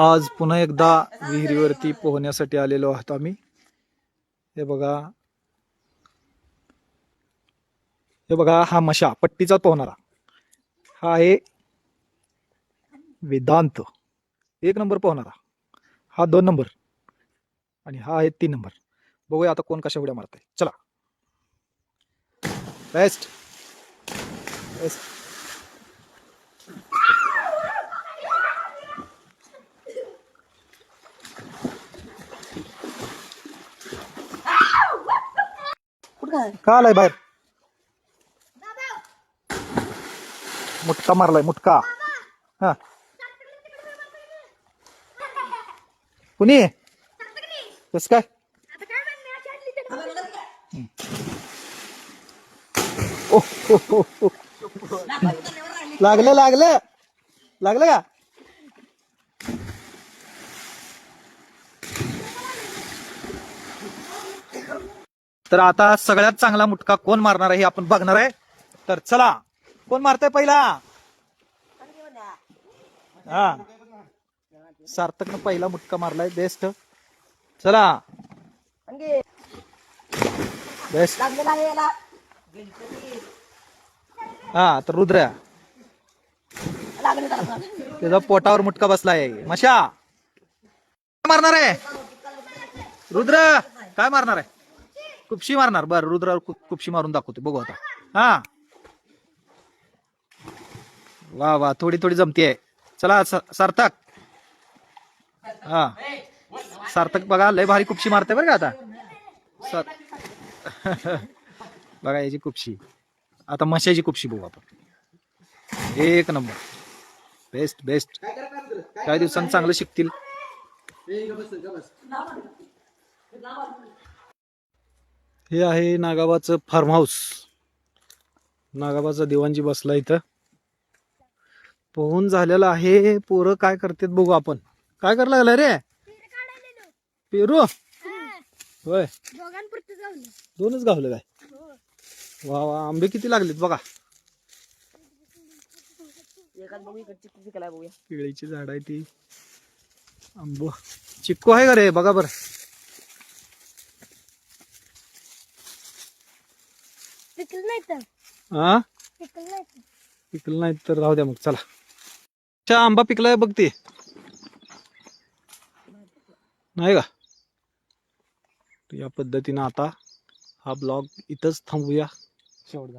आज पुन्हा एकदा विहिरीवरती पोहण्यासाठी आलेलो आहोत आम्ही. हे बघा हा मशा पट्टीचा पोहणारा हा आहे वेदांत. 1 नंबर पोहणारा. हा 2 नंबर आणि हा आहे 3 नंबर. बघूया आता कोण कशा उड्या मारताय. चला. Best best. का आलाय बाहेर? मुटका मारलाय मुटका. हा कुणी कस काय? ओ हो हो हो. लागलं लागलं लागलं का? तर आता सगळ्यात चांगला मुटका कोण मारणार आहे हे आपण बघणार आहे. तर चला कोण मारतंय पहिला? हा सार्थकनं पहिला मुटका मारलाय. बेस्ट. चला बेस्ट. हा तर रुद्र त्याचा पोटावर मुटका बसलाय. मशा काय मारणार आहे? रुद्र काय मारणार आहे? कुपशी मारणार. बर रुद्र कुपशी मारून दाखवतो बघू आता. हा वा वा थोडी थोडी जमतीये. चला सार्थक. हा सार्थक बघा लय भारी कुपशी मारते बरं का आता. बघा याची कुपशी. आता मशाची कुपशी बघू आपण. 1 नंबर. Best best. काही दिवसांनी चांगलं शिकतील. हे आहे नागाबाचं फार्म हाऊस. नागाबाचा दिवाणजी बसला इथं. पोहून झालेला आहे. पोरं काय करतात बघू आपण. काय करायला लागलाय रे? पेरू होय. 2च गावले काय? वा वा आंबे किती लागलेत बघा. केळीची झाड आहे ती. आंबो चिक्कू आहे का रे? बघा बर. हा पिकल नाही तर राहू द्या मग. चला आंबा पिकलाय बघ ते. नाही का? या पद्धतीनं आता हा ब्लॉग इथंच थांबूया. शेवट